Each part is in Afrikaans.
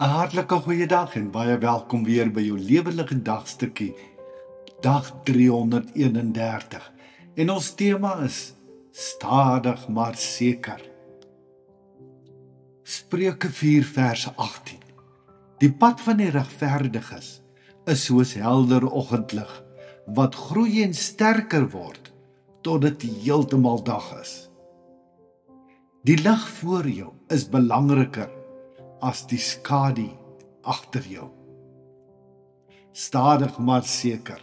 'n Hartlike goeiedag en baie welkom weer by jou lewendige dagstukkie, dag 331. En ons tema is stadig maar seker. Spreuke 4 vers 18. Die pad van die regverdiges is soos helder oggendlig, wat groei en sterker word tot dit heeltemal dag is. Die lig voor jou is belangriker as die skadu agter jou. Stadig maar seker.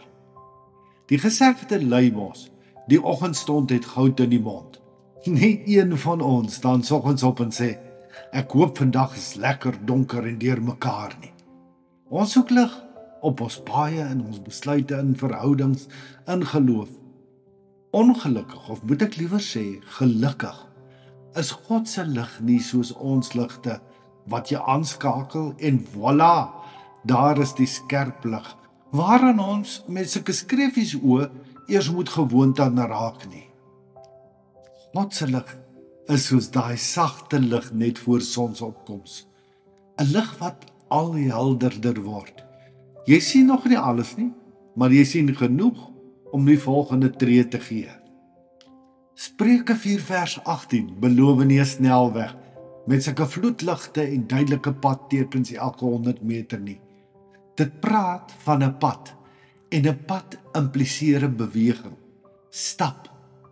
Die gesegde lui mos, die oggendstond het goud in die mond. Nie een van ons staan soggens op en sê, ek hoop vandag is lekker donker en deurmekaar nie. Ons soek lig op ons paaie, in ons besluite, in verhoudings, in geloof. Ongelukkig, of moet ek liewer sê, gelukkig, is God se lig nie soos ons ligte, wat jy aanskakel en voilà, daar is die skerp lig, waaraan ons met sulke skreefies oë eers moet gewoond aan raak nie. God se lig is soos daai sagte lig net voor sonsopkoms, 'n lig wat al helderder word. Jy sien nog nie alles nie, maar jy sien genoeg om die volgende tree te gee. Spreuke 4 vers 18 beloof nie 'n snelweg met sulke vloedligte en duidelike padtekens elke 100 meter nie. Dit praat van 'n pad, en 'n pad impliseer 'n beweging, stap,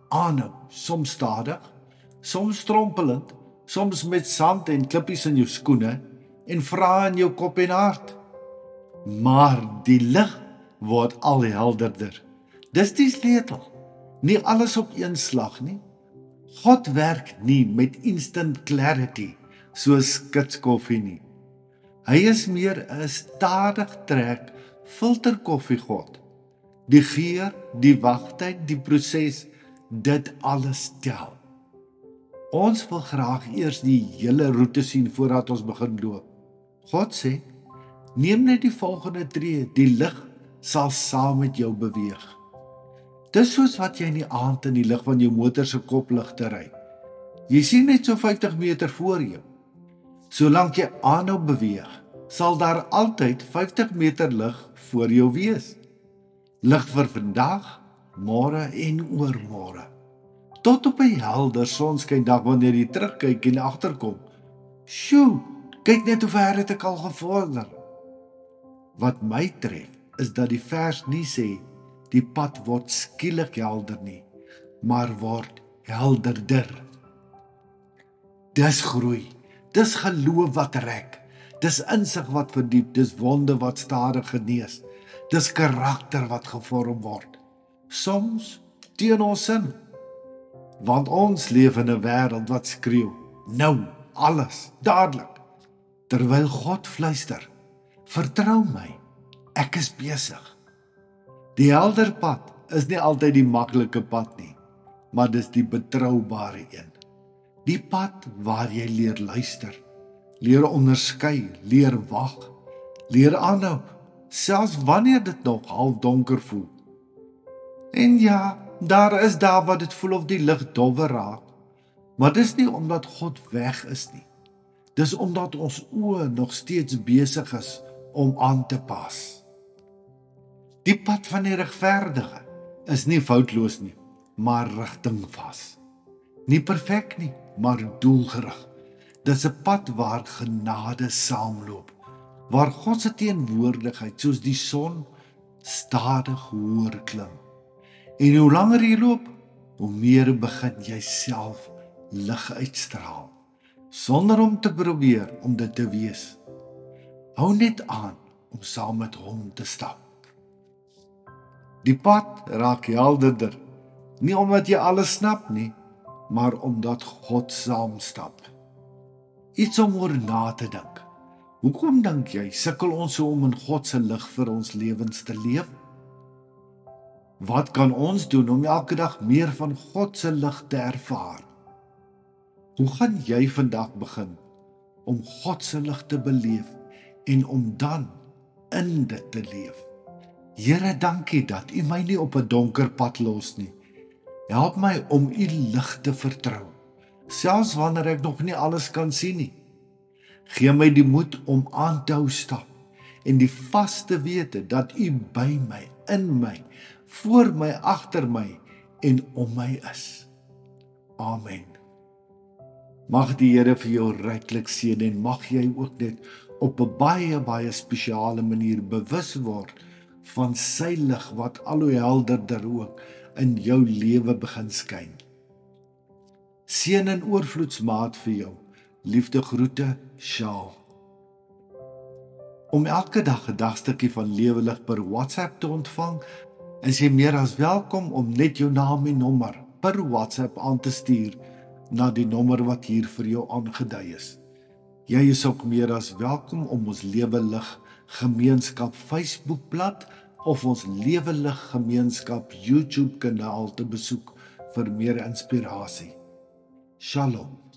aanhou, soms stadig, soms strompelend, soms met sand en klippies in jou skoene en vrae in jou kop en hart. Maar die lig word al helderder. Dis die sleutel. Nie alles op een slag nie. God werk nie met instant clarity soos skitskoffie nie. Hy is meer 'n stadig trek filterkoffiegod. Die geur, die wagtyd, die proses, dit alles tel. Ons wil graag eers die hele roete sien voordat ons begin loop. God sê, neem net die volgende tree, die lig sal saam met jou beweeg. Dis soos wat jy in die aand in die lig van jou motor se kopligte ry. Jy sien net so 50 meter voor jou. Solank jy aanhou beweeg, sal daar altyd 50 meter lig voor jou wees. Lig vir vandag, môre en oormôre. Tot op 'n helder sonskyndag wanneer jy terugkyk en agterkom. Sjoe, kyk net hoe ver het ek al gevorder. Wat my tref, is dat die vers nie sê, die pad word skielik helder nie, maar word helderder. Dis groei, dis geloof wat rek, dis insig wat verdiep, dis wonde wat stadig genees, dis karakter wat gevorm word. Soms teen ons sin, want ons leef in 'n wêreld wat skreeu, nou, alles, dadelik, terwyl God fluister, vertrou my, ek is besig. Die helder pad is nie altyd die maklike pad nie, maar dis die betroubare een. Die pad waar jy leer luister, leer onderskei, leer wag, leer aanhou, selfs wanneer dit nog half donker voel. En ja, daar is daar wat dit voel of die lig dowwer raak, maar dis nie omdat God weg is nie. Dis omdat ons oë nog steeds besig is om aan te pas. Die pad van die regverdige is nie foutloos nie, maar rigtingvas. Nie perfek nie, maar doelgerig. Dis 'n pad waar genade saamloop, waar God se teenwoordigheid soos die son stadig hoër klim. En hoe langer jy loop, hoe meer begin jy self lig uitstraal, sonder om te probeer om dit te wees. Hou net aan om saam met hom te stap. Die pad raak helderder, nie omdat jy alles snap nie, maar omdat God saamstap. Iets om oor na te dink. Hoekom dink jy sukkel ons so om in God se lig vir ons lewens te leef? Wat kan ons doen om elke dag meer van God se lig te ervaar? Hoe gaan jy vandag begin om God se lig te beleef en om dan in dit te leef? Here, dankie dat U my nie op 'n donker pad los nie. Help my om U lig te vertrou, selfs wanneer ek nog nie alles kan sien nie. Gee my die moed om aan te hou stap en die vaste wete dat U by my, in my, voor my, agter my en om my is. Amen. Mag die Here vir jou ryklik seën en mag jy ook net op 'n baie spesiale manier bewus word van sy lig wat al hoe helderder ook in jou lewe begin skyn. Seën en oorvloedsmaat vir jou. Liefde groete, Shaal. Om elke dag 'n dagstukkie van Lewe Lig per WhatsApp te ontvang, is jy meer as welkom om net jou naam en nommer per WhatsApp aan te stuur na die nommer wat hier vir jou aangedui is. Jy is ook meer as welkom om ons Lewe Lig Gemeenskap Facebookblad of ons Lewe Lig Gemeenskap YouTube kanaal te besoek vir meer inspirasie. Shalom.